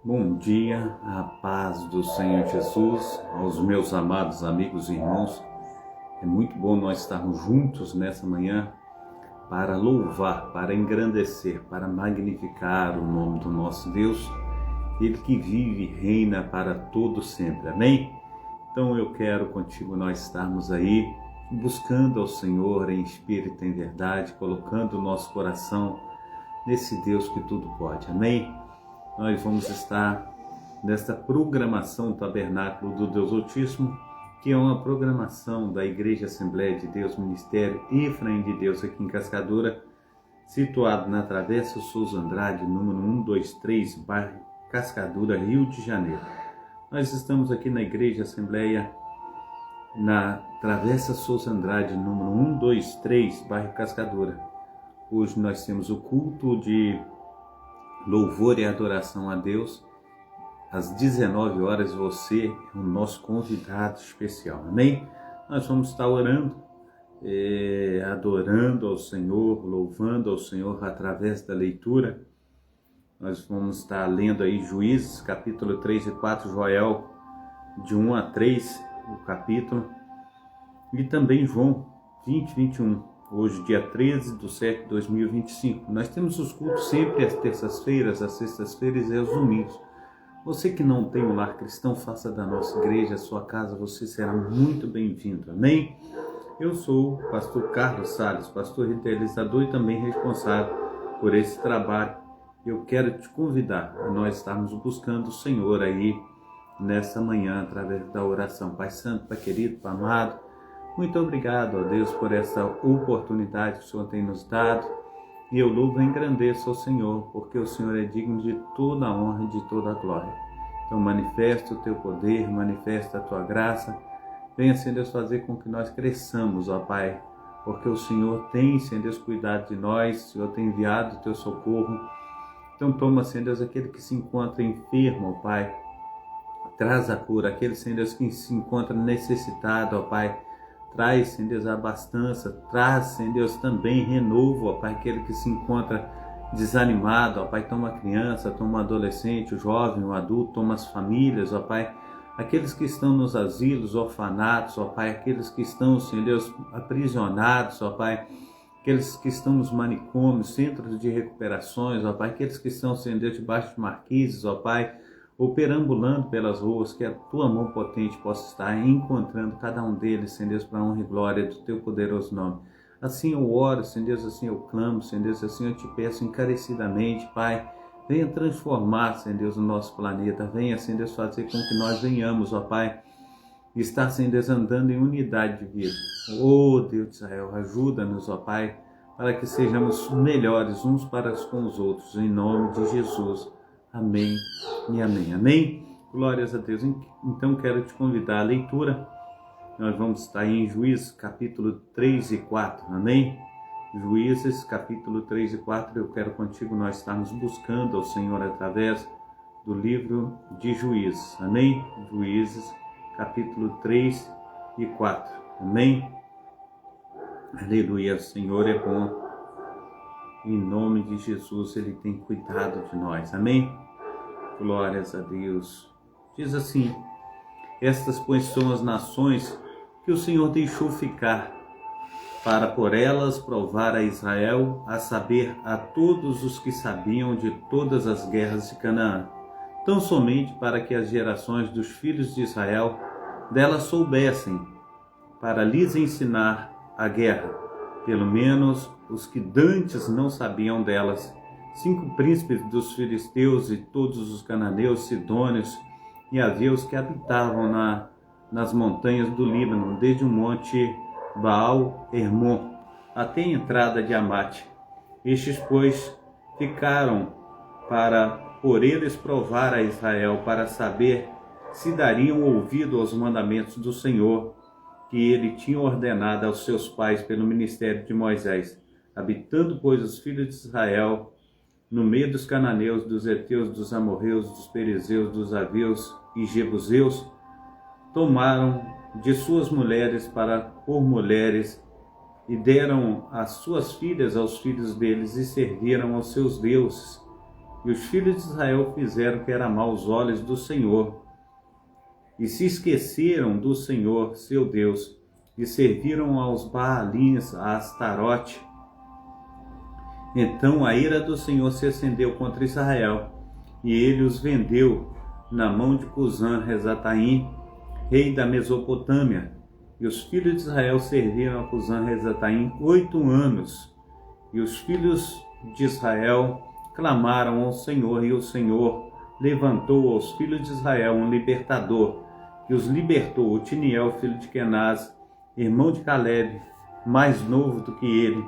Bom dia, a paz do Senhor Jesus, aos meus amados amigos e irmãos. É muito bom nós estarmos juntos nessa manhã para louvar, para engrandecer, para magnificar o nome do nosso Deus, Ele que vive e reina para todo sempre, amém? Então eu quero contigo nós estarmos aí buscando ao Senhor em espírito e em verdade, colocando o nosso coração nesse Deus que tudo pode, amém? Nós vamos estar nesta programação Tabernáculo do Deus Altíssimo, que é uma programação da Igreja Assembleia de Deus Ministério Efraim de Deus aqui em Cascadura, situado na Travessa Souza Andrade, número 123, bairro Cascadura, Rio de Janeiro. Nós estamos aqui na Igreja Assembleia, na Travessa Souza Andrade, número 123, bairro Cascadura. Hoje nós temos o culto de louvor e adoração a Deus. Às 19 horas você é o nosso convidado especial, amém? Nós vamos estar orando, adorando ao Senhor, louvando ao Senhor através da leitura. Nós vamos estar lendo aí Juízes, capítulo 3 e 4, Joel, de 1 a 3, o capítulo, e também João 20, 21. Hoje, dia 13/7/2025. Nós temos os cultos sempre às terças-feiras, às sextas-feiras e aos domingos. Você que não tem um lar cristão, faça da nossa igreja a sua casa, você será muito bem-vindo, amém? Eu sou o pastor Carlos Salles, pastor realizador e também responsável por esse trabalho. Eu quero te convidar a nós estarmos buscando o Senhor aí nessa manhã, através da oração. Pai Santo, Pai querido, Pai amado, muito obrigado, ó Deus, por essa oportunidade que o Senhor tem nos dado. E eu louvo e engrandeço ao Senhor, porque o Senhor é digno de toda a honra e de toda a glória. Então manifesta o teu poder, manifesta a tua graça. Venha, Senhor Deus, fazer com que nós cresçamos, ó Pai, porque o Senhor tem, Senhor Deus, cuidado de nós, o Senhor tem enviado o teu socorro. Então toma, Senhor Deus, aquele que se encontra enfermo, ó Pai, traz a cura. Aquele, Senhor Deus, que se encontra necessitado, ó Pai, traz, Senhor Deus, a abastança, traz, Senhor Deus, também renovo, ó Pai, aquele que se encontra desanimado, ó Pai, toma a criança, toma o adolescente, o jovem, o adulto, toma as famílias, ó Pai, aqueles que estão nos asilos, orfanatos, ó Pai, aqueles que estão, Senhor Deus, aprisionados, ó Pai, aqueles que estão nos manicômios, centros de recuperações, ó Pai, aqueles que estão, Senhor Deus, debaixo de marquises, ó Pai, ou perambulando pelas ruas, que a tua mão potente possa estar encontrando cada um deles, Senhor Deus, para a honra e glória do teu poderoso nome. Assim eu oro, Senhor Deus, assim eu clamo, Senhor Deus, assim eu te peço encarecidamente, Pai, venha transformar, Senhor Deus, o nosso planeta, venha, Senhor Deus, fazer com que nós venhamos, ó Pai, estar, Senhor Deus, andando em unidade de vida. Oh Deus de Israel, ajuda-nos, ó Pai, para que sejamos melhores uns para com os outros, em nome de Jesus. Amém e amém. Amém? Glórias a Deus. Então quero te convidar à leitura. Nós vamos estar em Juízes, capítulo 3 e 4. Amém? Juízes, capítulo 3 e 4. Eu quero contigo nós estarmos buscando ao Senhor através do livro de Juízes. Amém? Juízes, capítulo 3 e 4. Amém? Aleluia. O Senhor é bom. Em nome de Jesus, Ele tem cuidado de nós. Amém? Glórias a Deus. Diz assim: estas, pois, são as nações que o Senhor deixou ficar, para por elas provar a Israel, a saber, a todos os que sabiam de todas as guerras de Canaã, tão somente para que as gerações dos filhos de Israel delas soubessem, para lhes ensinar a guerra, pelo menos os que dantes não sabiam delas, 5 príncipes dos filisteus e todos os cananeus, sidônios e haveus que habitavam nas montanhas do Líbano, desde o monte Baal-Hermon até a entrada de Amate. Estes, pois, ficaram para por eles provar a Israel, para saber se dariam ouvido aos mandamentos do Senhor, que ele tinha ordenado aos seus pais pelo ministério de Moisés. Habitando, pois, os filhos de Israel no meio dos cananeus, dos heteus, dos amorreus, dos perizeus, dos haveus e jebuseus, tomaram de suas mulheres por mulheres e deram as suas filhas aos filhos deles e serviram aos seus deuses E os filhos de Israel fizeram o que era mal aos olhos do Senhor, e se esqueceram do Senhor, seu Deus, e serviram aos Baalins, a Astarote. Então a ira do Senhor se acendeu contra Israel, e ele os vendeu na mão de Cusã-Risataim, rei da Mesopotâmia. E os filhos de Israel serviram a Cusã-Risataim 8 anos. E os filhos de Israel clamaram ao Senhor, e o Senhor levantou aos filhos de Israel um libertador, que os libertou, Otiniel, filho de Kenaz, irmão de Caleb, mais novo do que ele.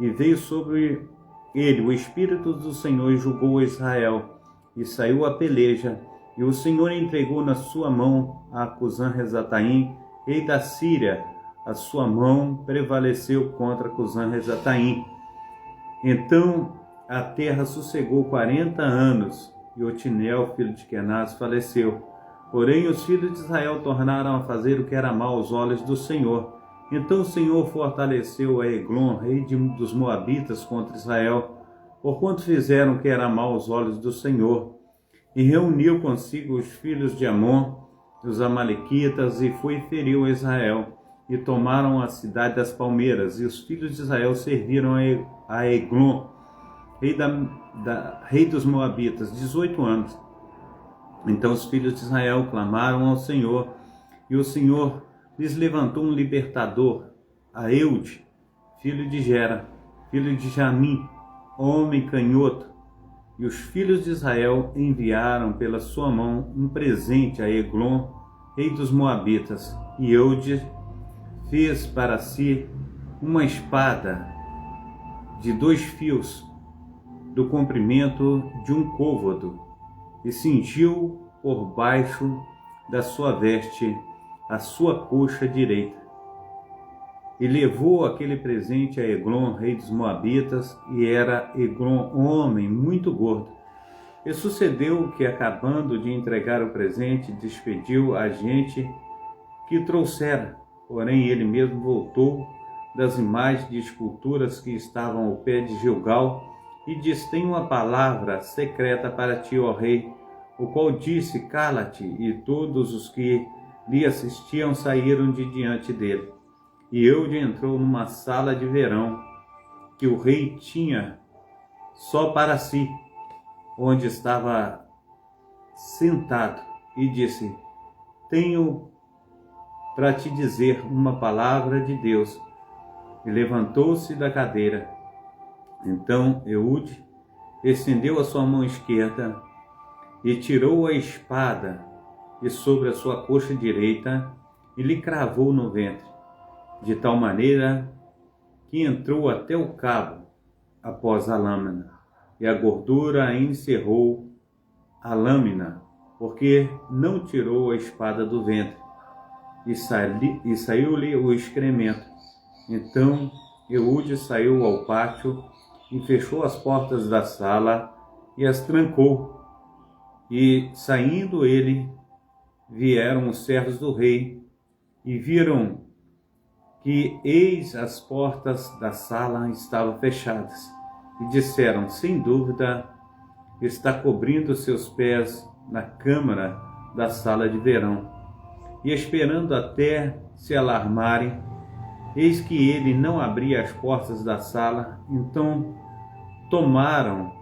E veio sobre ele o Espírito do Senhor e julgou Israel, e saiu a peleja, e o Senhor entregou na sua mão a Cusã-Risataim, rei da Síria. A sua mão prevaleceu contra Cusã-Risataim. Então a terra sossegou 40 anos, e Otiniel, filho de Kenaz, faleceu. Porém os filhos de Israel tornaram a fazer o que era mal aos olhos do Senhor. Então o Senhor fortaleceu a Eglon, rei dos Moabitas, contra Israel, porquanto fizeram o que era mal aos olhos do Senhor. E reuniu consigo os filhos de Amon, os amalequitas, e foi e feriu Israel. E tomaram a cidade das palmeiras, e os filhos de Israel serviram a Eglon, rei dos Moabitas, 18 anos. Então os filhos de Israel clamaram ao Senhor, e o Senhor lhes levantou um libertador, a Eude, filho de Gera, filho de Jamim, homem canhoto. E os filhos de Israel enviaram pela sua mão um presente a Eglon, rei dos Moabitas. E Eude fez para si uma espada de 2 fios, do comprimento de um côvado, e cingiu por baixo da sua veste a sua coxa direita. E levou aquele presente a Eglon, rei dos Moabitas, e era Eglon homem muito gordo. E sucedeu que, acabando de entregar o presente, despediu a gente que trouxera. Porém ele mesmo voltou das imagens de esculturas que estavam ao pé de Gilgal, e disse: tenho uma palavra secreta para ti, ó rei, o qual disse: cala-te. E todos os que lhe assistiam saíram de diante dele. E Eude entrou numa sala de verão que o rei tinha só para si, onde estava sentado, e disse: tenho para te dizer uma palavra de Deus. E levantou-se da cadeira. Então Eude estendeu a sua mão esquerda e tirou a espada de sobre a sua coxa direita e lhe cravou no ventre, de tal maneira que entrou até o cabo após a lâmina, e a gordura encerrou a lâmina, porque não tirou a espada do ventre, e saiu-lhe o excremento. Então Eude saiu ao pátio e fechou as portas da sala e as trancou. E saindo ele, vieram os servos do rei e viram que eis as portas da sala estavam fechadas, e disseram: sem dúvida está cobrindo seus pés na câmara da sala de verão. E esperando até se alarmarem, eis que ele não abria as portas da sala. Então tomaram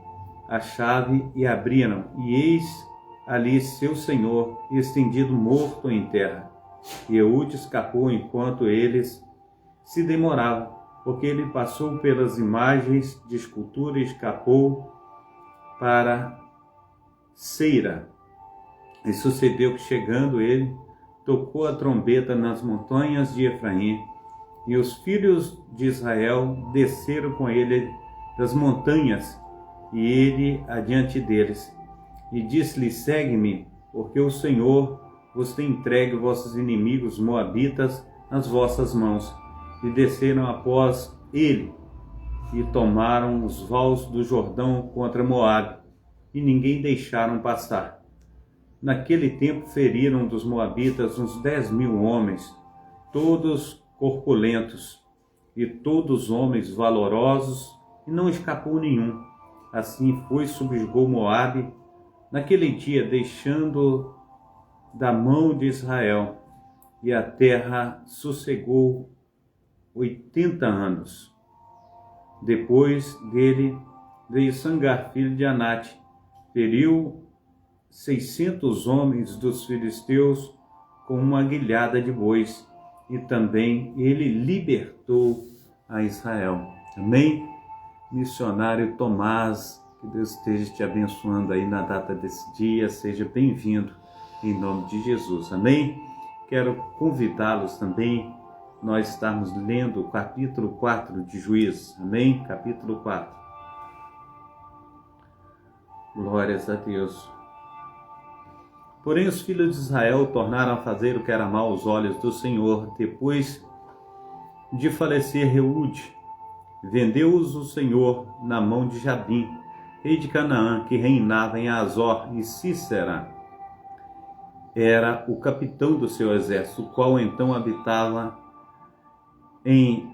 a chave e abriram, e eis ali seu senhor estendido morto em terra. E Eude escapou enquanto eles se demoravam, porque ele passou pelas imagens de escultura e escapou para Seira. E sucedeu que, chegando ele, tocou a trombeta nas montanhas de Efraim, e os filhos de Israel desceram com ele das montanhas, e ele adiante deles. E disse-lhe: segue-me, porque o Senhor vos tem entregue vossos inimigos moabitas nas vossas mãos. E desceram após ele, e tomaram os vales do Jordão contra Moabe, e ninguém deixaram passar. Naquele tempo feriram dos moabitas uns 10.000 homens, todos corpulentos, e todos homens valorosos, e não escapou nenhum. Assim foi, subjugou Moabe naquele dia, deixando da mão de Israel, e a terra sossegou 80 anos. Depois dele veio Sangar, filho de Anate, feriu 600 homens dos filisteus com uma guilhada de bois, e também ele libertou a Israel. Amém? Missionário Tomás, que Deus esteja te abençoando aí na data desse dia, seja bem-vindo em nome de Jesus. Amém? Quero convidá-los também, nós estamos lendo o capítulo 4 de Juízes. Amém? Capítulo 4. Glórias a Deus. Porém, os filhos de Israel tornaram a fazer o que era mal aos olhos do Senhor, depois de falecer Reude. Vendeu-os o Senhor na mão de Jabim, rei de Canaã, que reinava em Azor, e Sísera era o capitão do seu exército, o qual então habitava em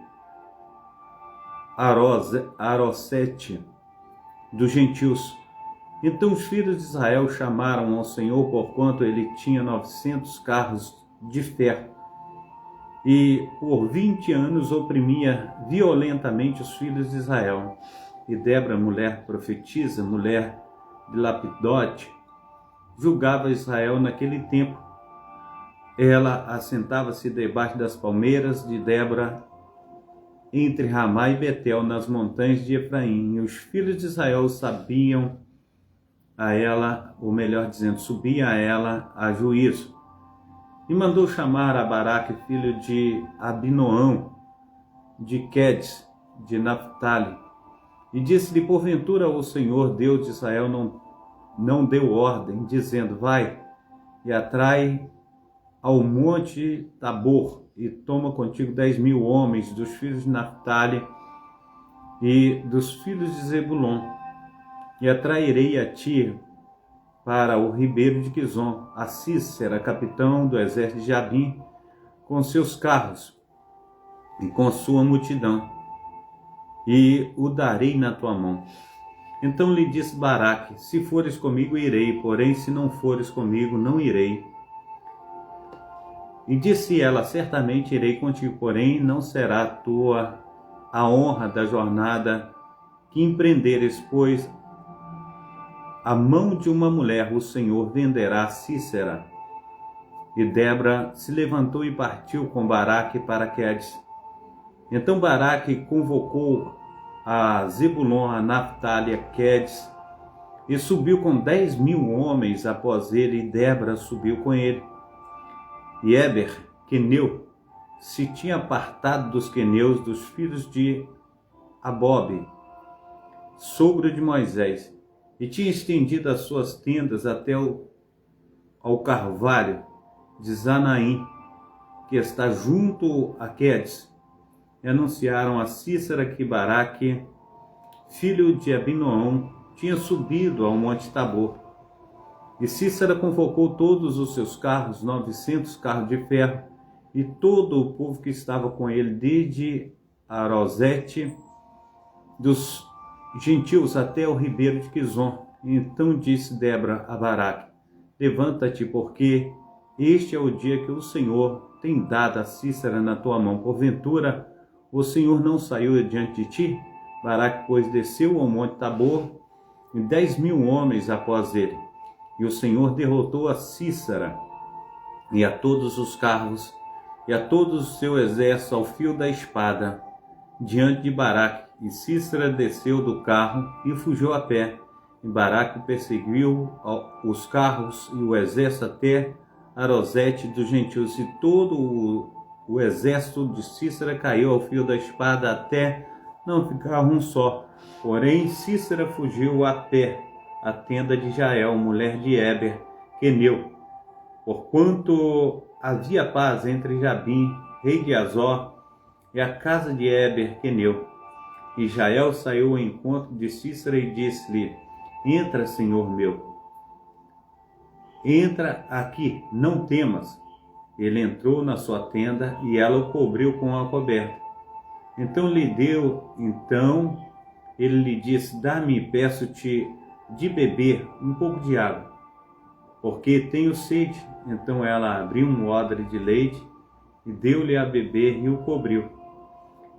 Arosete dos gentios. Então os filhos de Israel chamaram ao Senhor, porquanto ele tinha 900 carros de ferro, e por 20 anos oprimia violentamente os filhos de Israel. E Débora, mulher profetisa, mulher de Lapidote, julgava Israel naquele tempo. Ela assentava-se debaixo das palmeiras de Débora, entre Ramá e Betel, nas montanhas de Efraim. E os filhos de Israel sabiam a ela, ou melhor dizendo, subia a ela a juízo. E mandou chamar a Baraque, filho de Abinoão, de Quedes, de Naphtali, e disse-lhe: porventura o Senhor, Deus de Israel, não deu ordem, dizendo: vai e atrai ao monte Tabor, e toma contigo 10.000 homens dos filhos de Naphtali e dos filhos de Zebulon, e atrairei a ti para o ribeiro de Quizon, a Sísera, capitão do exército de Jabim, com seus carros e com sua multidão, e o darei na tua mão. Então lhe disse Baraque: se fores comigo, irei, porém se não fores comigo, não irei. E disse ela: certamente irei contigo, porém não será tua a honra da jornada que empreenderes, pois a mão de uma mulher o Senhor venderá Sísera. E Débora se levantou e partiu com Baraque para Quedes. Então Baraque convocou a Zebulon, a Naphtali, a Quedes, e subiu com 10.000 homens após ele, e Débora subiu com ele. E Éber, queneu, se tinha apartado dos queneus, dos filhos de Abobe, sogro de Moisés, e tinha estendido as suas tendas até ao carvalho de Zanaim, que está junto a Quedes. E anunciaram a Sísera que Baraque, filho de Abinoão, tinha subido ao monte Tabor. E Sísera convocou todos os seus carros, 900 carros de ferro, e todo o povo que estava com ele, desde Arosete dos gentios até o ribeiro de Quizon. Então disse Débora a Baraque: levanta-te, porque este é o dia que o Senhor tem dado a Sísera na tua mão. Porventura o Senhor não saiu diante de ti? Baraque, pois, desceu ao monte Tabor, e 10.000 homens após ele. E o Senhor derrotou a Sísera e a todos os carros e a todo o seu exército ao fio da espada diante de Baraque. E Sísera desceu do carro e fugiu a pé. E Baraque perseguiu os carros e o exército até Arosete dos gentios, e todo o exército de Sísera caiu ao fio da espada até não ficar um só. Porém Sísera fugiu a pé à tenda de Jael, mulher de Éber, queneu, porquanto havia paz entre Jabim, rei de Azor, e a casa de Éber, queneu. E Jael saiu ao encontro de Sísera e disse-lhe: entra, senhor meu, entra aqui, não temas. Ele entrou na sua tenda e ela o cobriu com a coberta. Então lhe deu ele lhe disse: dá-me, peço-te, de beber um pouco de água, porque tenho sede. Então ela abriu um odre de leite e deu-lhe a beber e o cobriu.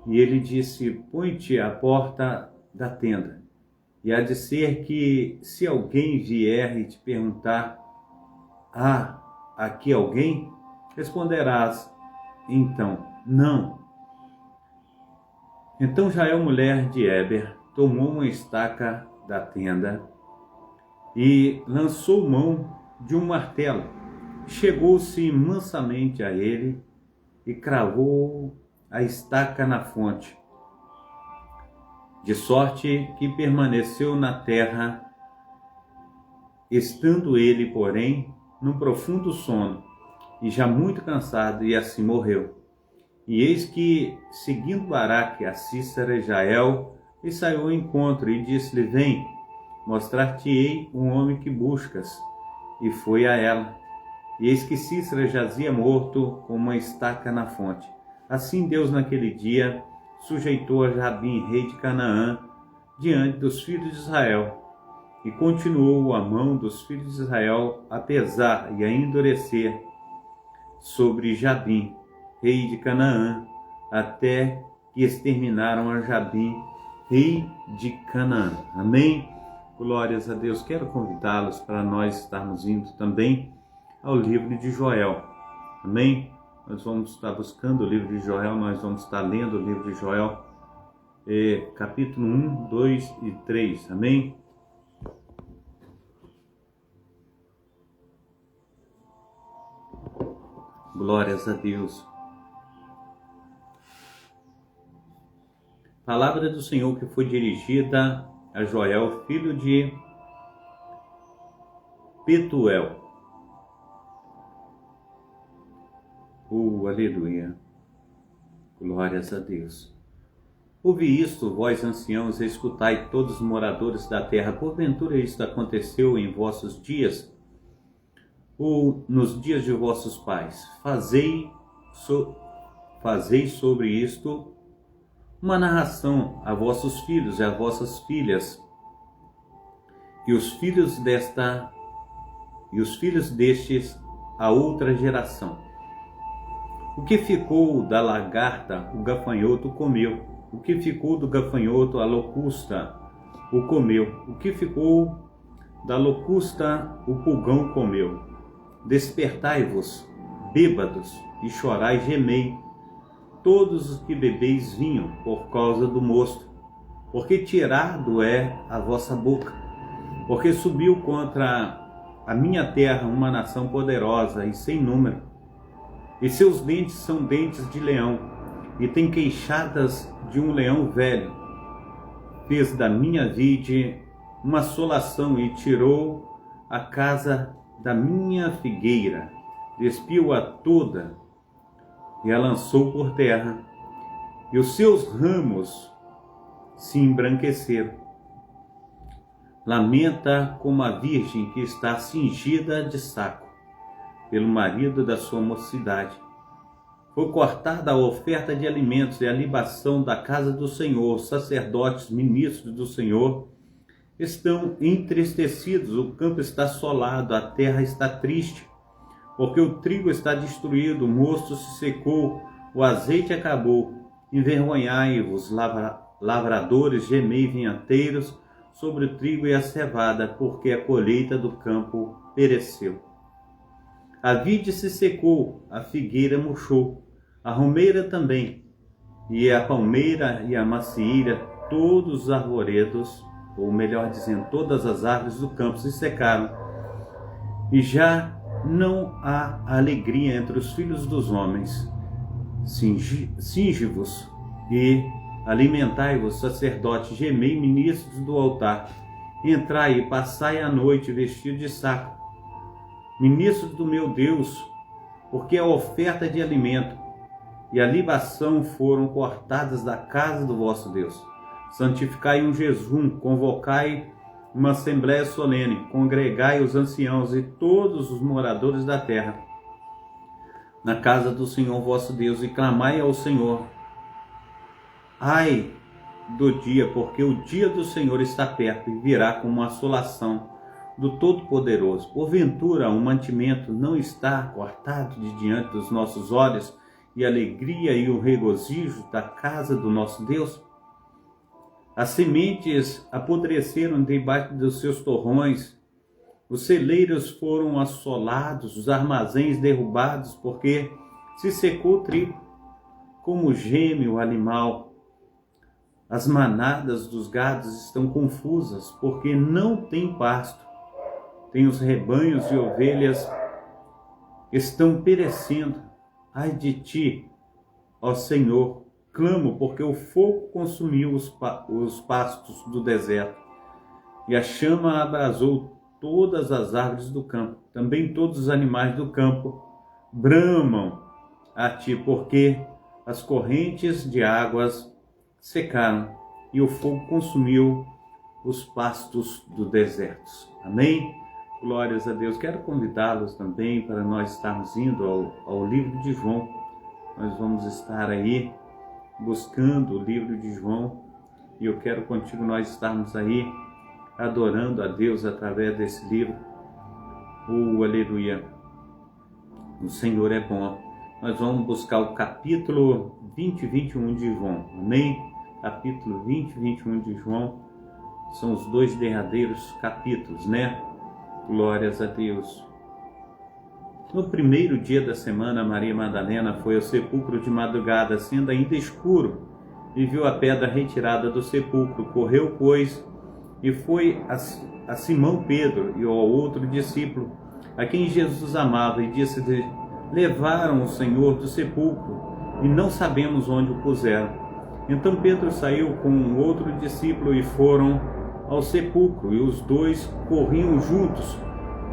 E ele disse: põe-te à porta da tenda, e há de ser que, se alguém vier e te perguntar: há aqui alguém? Responderás então: não. Então Jael, mulher de Heber, tomou uma estaca da tenda e lançou mão de um martelo. Chegou-se mansamente a ele e cravou a estaca na fonte, de sorte que permaneceu na terra, estando ele, porém, num profundo sono, e já muito cansado, e assim morreu. E eis que, seguindo Baraque a Sísera, Jael lhe saiu ao encontro e disse-lhe: vem, mostrar-te-ei um homem que buscas. E foi a ela. E eis que Sísera jazia morto com uma estaca na fonte. Assim Deus naquele dia sujeitou a Jabim, rei de Canaã, diante dos filhos de Israel. E continuou a mão dos filhos de Israel a pesar e a endurecer sobre Jabim, rei de Canaã, até que exterminaram a Jabim, rei de Canaã. Amém? Glórias a Deus. Quero convidá-los para nós estarmos indo também ao livro de Joel. Amém? Nós vamos estar buscando o livro de Joel, nós vamos estar lendo o livro de Joel, capítulo 1, 2 e 3. Amém? Glórias a Deus. Palavra do Senhor que foi dirigida a Joel, filho de Petuel. Aleluia. Glórias a Deus. Ouvi isto, vós anciãos, e escutai todos os moradores da terra. Porventura isto aconteceu em vossos dias, ou nos dias de vossos pais? Fazei sobre isto uma narração a vossos filhos e a vossas filhas, e os filhos destes a outra geração. O que ficou da lagarta, o gafanhoto comeu. O que ficou do gafanhoto, a locusta o comeu. O que ficou da locusta, o pulgão comeu. Despertai-vos, bêbados, e chorai e gemei, todos os que bebeis vinho, por causa do mosto, porque tirado é a vossa boca, porque subiu contra a minha terra uma nação poderosa e sem número, e seus dentes são dentes de leão, e tem queixadas de um leão velho. Fez da minha vide uma assolação e tirou a casa da minha figueira, despiu-a toda e a lançou por terra, e os seus ramos se embranqueceram. Lamenta como a virgem que está cingida de saco pelo marido da sua mocidade. Foi cortada a oferta de alimentos e a libação da casa do Senhor. Os sacerdotes, ministros do Senhor, estão entristecidos, o campo está assolado, a terra está triste, porque o trigo está destruído, o mosto se secou, o azeite acabou. Envergonhai-vos, lavradores, gemei, vinhateiros, sobre o trigo e a cevada, porque a colheita do campo pereceu. A vide se secou, a figueira murchou, a romeira também, e a palmeira e a macieira, todos os arvoredos, ou melhor dizendo, todas as árvores do campo se secaram, e já não há alegria entre os filhos dos homens. Cinge-vos e alimentai-vos, sacerdotes, gemei, ministros do altar, entrai e passai a noite vestidos de saco, ministros do meu Deus, porque a oferta de alimento e a libação foram cortadas da casa do vosso Deus. Santificai um jejum, convocai uma assembléia solene, congregai os anciãos e todos os moradores da terra na casa do Senhor vosso Deus, e clamai ao Senhor. Ai do dia, porque o dia do Senhor está perto e virá como uma assolação do Todo-Poderoso. Porventura, o mantimento não está cortado de diante dos nossos olhos, e a alegria e o regozijo da casa do nosso Deus? As sementes apodreceram debaixo dos seus torrões, os celeiros foram assolados, os armazéns derrubados, porque se secou o trigo, como geme o animal. As manadas dos gados estão confusas, porque não tem pasto. Tem os rebanhos e ovelhas estão perecendo. Ai de ti, ó Senhor, clamo, porque o fogo consumiu os pastos do deserto, e a chama abrasou todas as árvores do campo. Também todos os animais do campo bramam a ti, porque as correntes de águas secaram, e o fogo consumiu os pastos do deserto. Amém? Glórias a Deus. Quero convidá-los também para nós estarmos indo ao livro de João. Nós vamos estar aí buscando o livro de João, e eu quero contigo nós estarmos aí adorando a Deus através desse livro. Aleluia! O Senhor é bom. Nós vamos buscar o capítulo 20 e 21 de João. Amém? Capítulo 20 e 21 de João são os dois derradeiros capítulos, né? Glórias a Deus. No primeiro dia da semana, Maria Madalena foi ao sepulcro de madrugada, sendo ainda escuro, e viu a pedra retirada do sepulcro. Correu, pois, e foi a Simão Pedro e ao outro discípulo, a quem Jesus amava, e disse-lhe: levaram o Senhor do sepulcro, e não sabemos onde o puseram. Então Pedro saiu com outro discípulo e foram ao sepulcro, e os dois corriam juntos,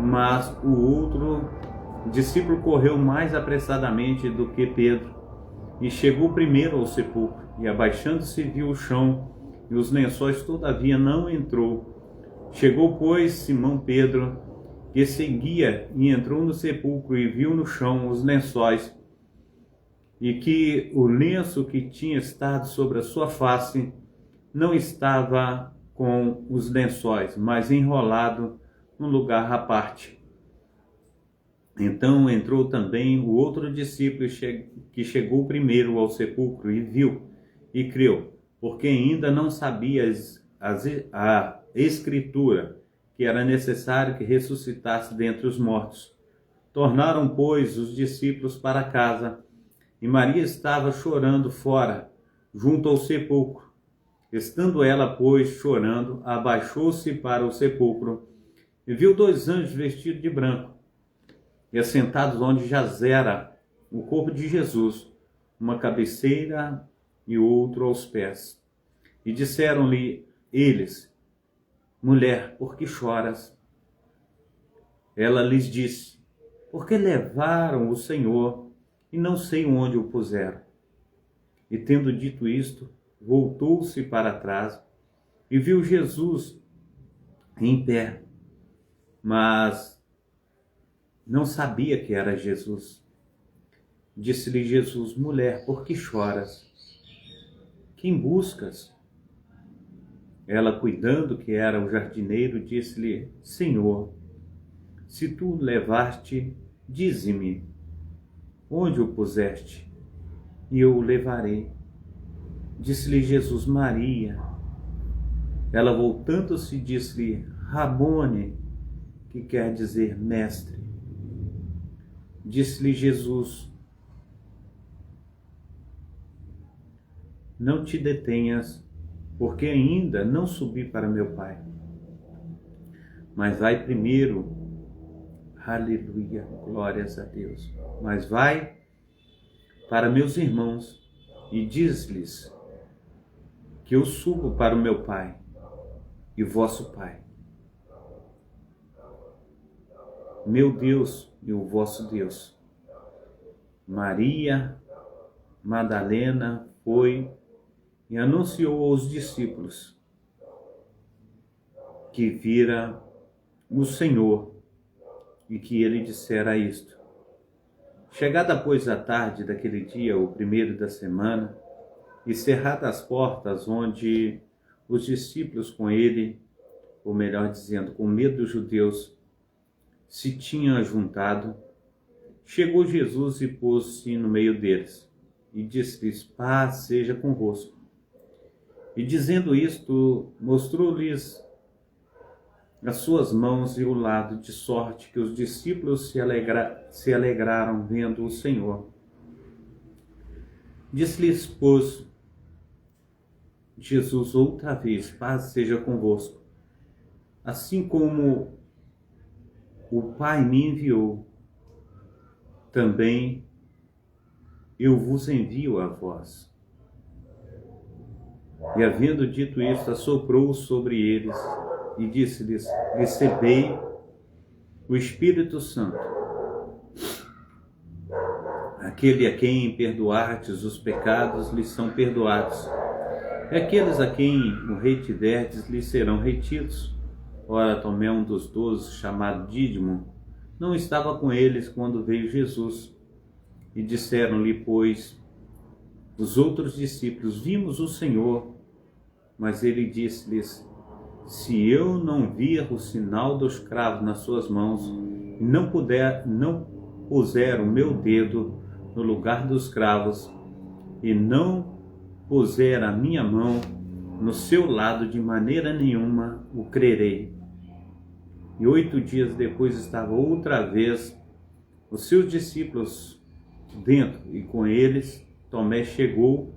mas o outro discípulo correu mais apressadamente do que Pedro, e chegou primeiro ao sepulcro, e abaixando-se viu o chão e os lençóis, todavia não entrou. Chegou, pois, Simão Pedro, que seguia, e entrou no sepulcro, e viu no chão os lençóis, e que o lenço que tinha estado sobre a sua face não estava com os lençóis, mas enrolado num lugar à parte. Então entrou também o outro discípulo, que chegou primeiro ao sepulcro, e viu e creu, porque ainda não sabia a Escritura, que era necessário que ressuscitasse dentre os mortos. Tornaram, pois, os discípulos para casa, e Maria estava chorando fora, junto ao sepulcro. Estando ela, pois, chorando, abaixou-se para o sepulcro, e viu dois anjos vestidos de branco, e assentados onde jazera o corpo de Jesus, uma cabeceira e outro aos pés. E disseram-lhe eles: mulher, por que choras? Ela lhes disse: porque levaram o Senhor, e não sei onde o puseram. E tendo dito isto, voltou-se para trás, e viu Jesus em pé, mas não sabia que era Jesus. Disse-lhe Jesus: mulher, por que choras? Quem buscas? Ela, cuidando que era o jardineiro, disse-lhe: Senhor, se tu o levaste, dize-me onde o puseste, e eu o levarei. Disse-lhe Jesus: Maria. Ela, voltando-se, disse-lhe: Rabone, que quer dizer mestre. Disse-lhe Jesus: não te detenhas, porque ainda não subi para meu Pai. Mas vai primeiro, aleluia, glórias a Deus, mas vai para meus irmãos e diz-lhes que eu subo para o meu Pai e vosso Pai, meu Deus e o vosso Deus. Maria Madalena foi e anunciou aos discípulos que vira o Senhor e que ele dissera isto. Chegada, pois, a tarde daquele dia, o primeiro da semana, e cerradas as portas onde os discípulos com ele, ou melhor dizendo, com medo dos judeus, se tinham juntado, chegou Jesus e pôs-se no meio deles, e disse-lhes: paz seja convosco. E dizendo isto, mostrou-lhes as suas mãos e o lado, de sorte que os discípulos se alegraram vendo o Senhor. Disse-lhes, pois, Jesus outra vez: paz seja convosco. Assim como o Pai me enviou, também eu vos envio a vós. E havendo dito isto, assoprou sobre eles e disse-lhes: recebei o Espírito Santo. Aquele a quem perdoardes os pecados lhes são perdoados, e aqueles a quem o retiverdes lhes serão retidos. Ora, Tomé, um dos 12, chamado Dídimo, não estava com eles quando veio Jesus. E disseram-lhe, pois, os outros discípulos: vimos o Senhor. Mas ele disse-lhes: se eu não vir o sinal dos cravos nas suas mãos, e não puser o meu dedo no lugar dos cravos, e não puser a minha mão no seu lado, de maneira nenhuma o crerei. E 8 dias depois estava outra vez os seus discípulos dentro, e com eles Tomé. Chegou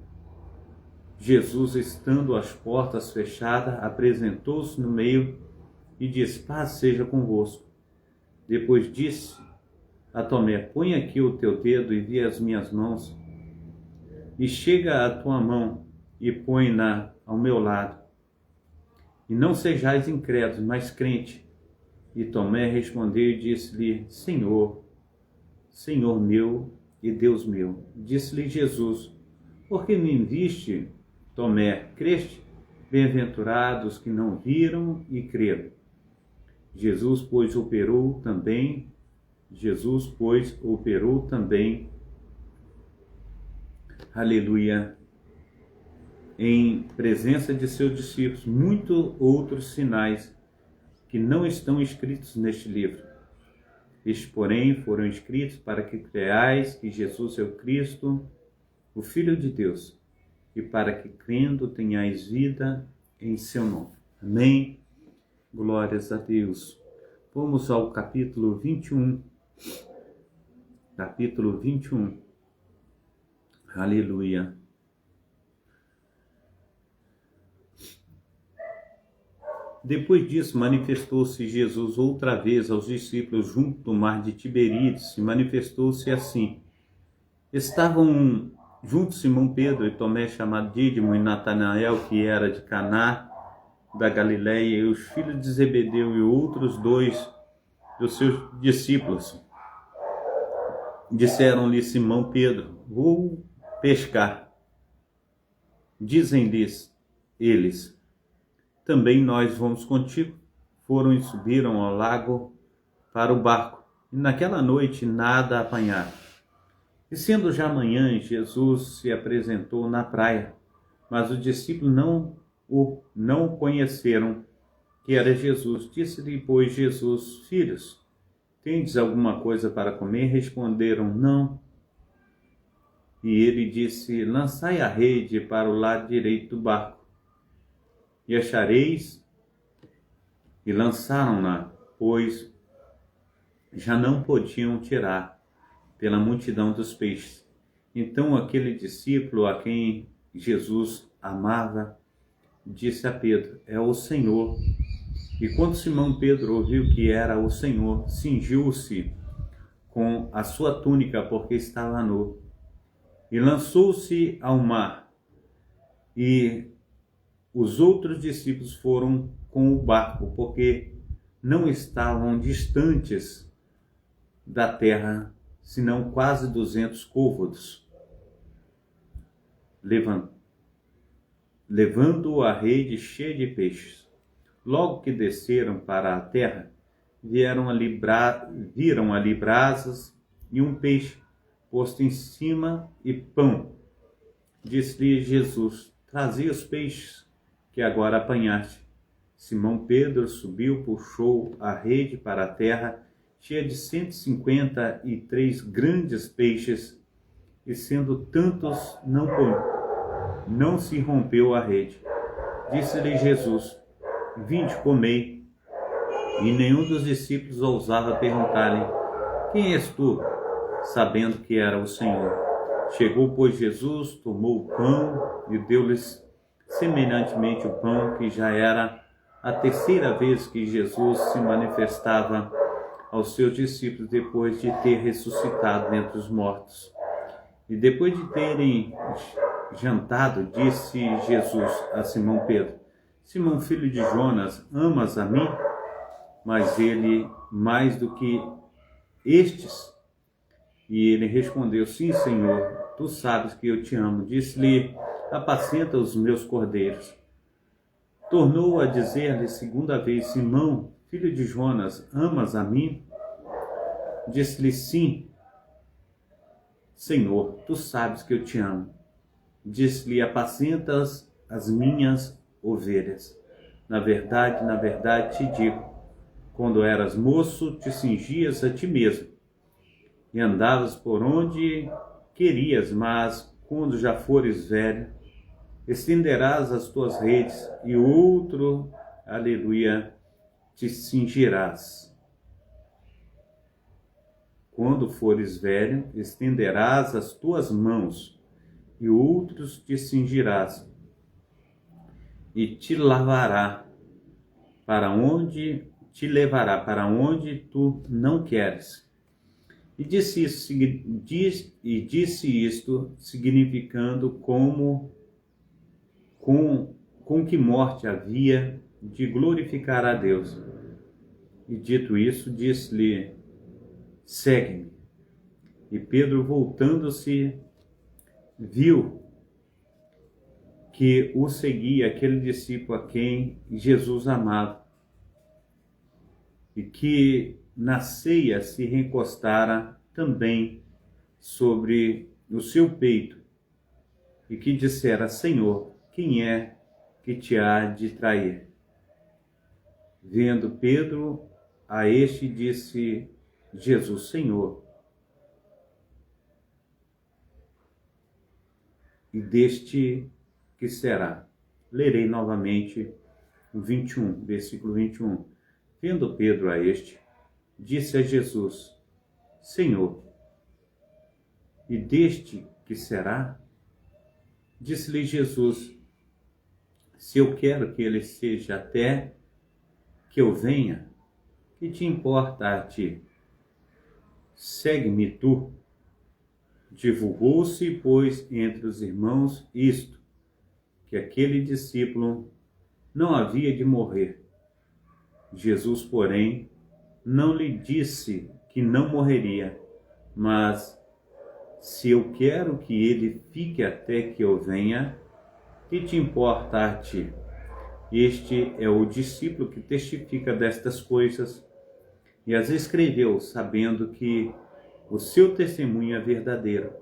Jesus, estando as portas fechadas, apresentou-se no meio e disse: paz seja convosco. Depois disse a Tomé: põe aqui o teu dedo e vê as minhas mãos, e chega a tua mão e põe-na ao meu lado. E não sejais incrédulos, mas crente. E Tomé respondeu e disse-lhe: Senhor, Senhor meu e Deus meu. Disse-lhe Jesus: por que me viste, Tomé? Creste? Bem-aventurados que não viram e creram. Jesus, pois, operou também, aleluia, em presença de seus discípulos, muitos outros sinais que não estão escritos neste livro. Estes, porém, foram escritos para que creais que Jesus é o Cristo, o Filho de Deus, e para que, crendo, tenhais vida em seu nome. Amém? Glórias a Deus. Vamos ao capítulo 21. Capítulo 21. Aleluia. Depois disso, manifestou-se Jesus outra vez aos discípulos junto do mar de Tiberíades, e manifestou-se assim. Estavam juntos Simão Pedro e Tomé, chamado Dídimo, e Natanael, que era de Caná da Galileia, e os filhos de Zebedeu e outros 2 dos seus discípulos. Disseram-lhe Simão Pedro: vou pescar. Dizem-lhes eles: também nós vamos contigo. Foram e subiram ao lago para o barco, e naquela noite nada apanharam. E sendo já manhã, Jesus se apresentou na praia, mas os discípulos não conheceram que era Jesus. Disse-lhe, pois, Jesus: filhos, tendes alguma coisa para comer? Responderam: não. E ele disse: lançai a rede para o lado direito do barco, e achareis. E lançaram-na, pois já não podiam tirar, pela multidão dos peixes. Então aquele discípulo a quem Jesus amava disse a Pedro: é o Senhor. E quando Simão Pedro ouviu que era o Senhor, cingiu-se com a sua túnica, porque estava nu, e lançou-se ao mar. E os outros discípulos foram com o barco, porque não estavam distantes da terra, senão quase 200 côvados, levando a rede cheia de peixes. Logo que desceram para a terra, viram ali brasas e um peixe posto em cima e pão. Disse-lhe Jesus: Trazei os peixes que agora apanhaste. Simão Pedro subiu, puxou a rede para a terra, cheia de 153 grandes peixes, e sendo tantos, não se rompeu a rede. Disse-lhe Jesus: Vinde, comei. E nenhum dos discípulos ousava perguntar-lhe: Quem és tu? Sabendo que era o Senhor. Chegou, pois, Jesus, tomou o pão e deu-lhes semelhantemente o pão, que já era a terceira vez que Jesus se manifestava aos seus discípulos depois de ter ressuscitado dentre os mortos. E depois de terem jantado, disse Jesus a Simão Pedro: Simão, filho de Jonas, amas a mim? Mas ele mais do que estes? E ele respondeu: Sim, Senhor, tu sabes que eu te amo. Disse-lhe: Apacenta os meus cordeiros. Tornou a dizer-lhe segunda vez: Simão, filho de Jonas, amas a mim? Disse-lhe: Sim, Senhor, tu sabes que eu te amo. Disse-lhe: Apacenta as minhas ovelhas. Na verdade te digo, quando eras moço, te cingias a ti mesmo e andavas por onde querias, mas quando já fores velho, estenderás as tuas redes e outro, aleluia, te cingirás. Quando fores velho, estenderás as tuas mãos e outros te cingirás e te levará para onde tu não queres. E disse isto significando com que morte havia de glorificar a Deus. E dito isso, disse-lhe: Segue-me. E Pedro, voltando-se, viu que o seguia aquele discípulo a quem Jesus amava, e que na ceia se recostara também sobre o seu peito, e que dissera: Senhor, quem é que te há de trair? Vendo Pedro a este, disse Jesus: Senhor, e deste que será? Lerei novamente o 21, versículo 21. Vendo Pedro a este, disse a Jesus: Senhor, e deste que será? Disse-lhe Jesus: Se eu quero que ele seja até que eu venha, que te importa a ti? Segue-me tu. Divulgou-se, pois, entre os irmãos isto, que aquele discípulo não havia de morrer. Jesus, porém, não lhe disse que não morreria, mas: se eu quero que ele fique até que eu venha, que te importa a ti? Este é o discípulo que testifica destas coisas e as escreveu, sabendo que o seu testemunho é verdadeiro.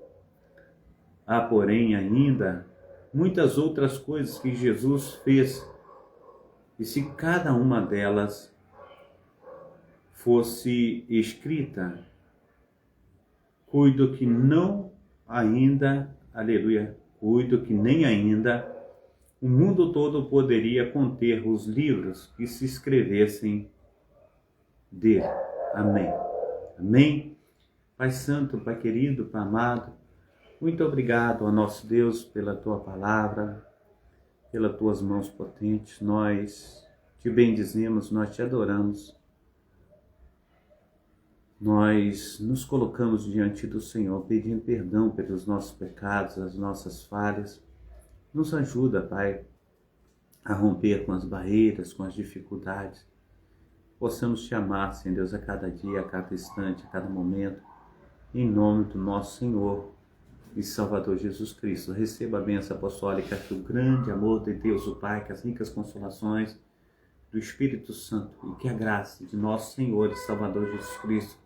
Há, porém, ainda muitas outras coisas que Jesus fez, e se cada uma delas fosse escrita, cuido que nem ainda o mundo todo poderia conter os livros que se escrevessem dele. Amém. Amém. Pai Santo, Pai querido, Pai amado, muito obrigado, ó nosso Deus, pela Tua palavra, pelas Tuas mãos potentes. Nós te bendizemos, nós te adoramos. Nós nos colocamos diante do Senhor, pedindo perdão pelos nossos pecados, as nossas falhas. Nos ajuda, Pai, a romper com as barreiras, com as dificuldades. Possamos te amar, Senhor Deus, a cada dia, a cada instante, a cada momento. Em nome do nosso Senhor e Salvador Jesus Cristo. Receba a bênção apostólica, que o grande amor de Deus, o Pai, que as ricas consolações do Espírito Santo e que a graça de nosso Senhor e Salvador Jesus Cristo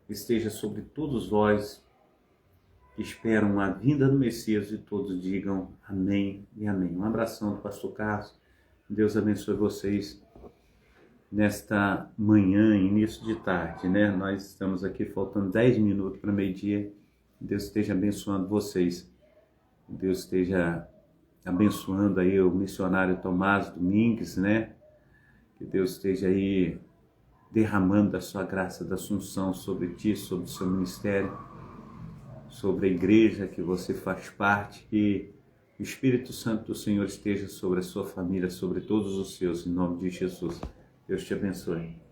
esteja sobre todos vós esperam a vinda do Messias e todos digam amém e amém. Um abração do pastor Carlos. Deus abençoe vocês nesta manhã, início de tarde, né? Nós estamos aqui faltando 10 minutos para meio-dia. Deus esteja abençoando vocês. Deus esteja abençoando aí o missionário Tomás Domingues, né? Que Deus esteja aí derramando a sua graça da Assunção sobre ti, sobre o seu ministério, sobre a igreja que você faz parte, que o Espírito Santo do Senhor esteja sobre a sua família, sobre todos os seus, em nome de Jesus. Deus te abençoe.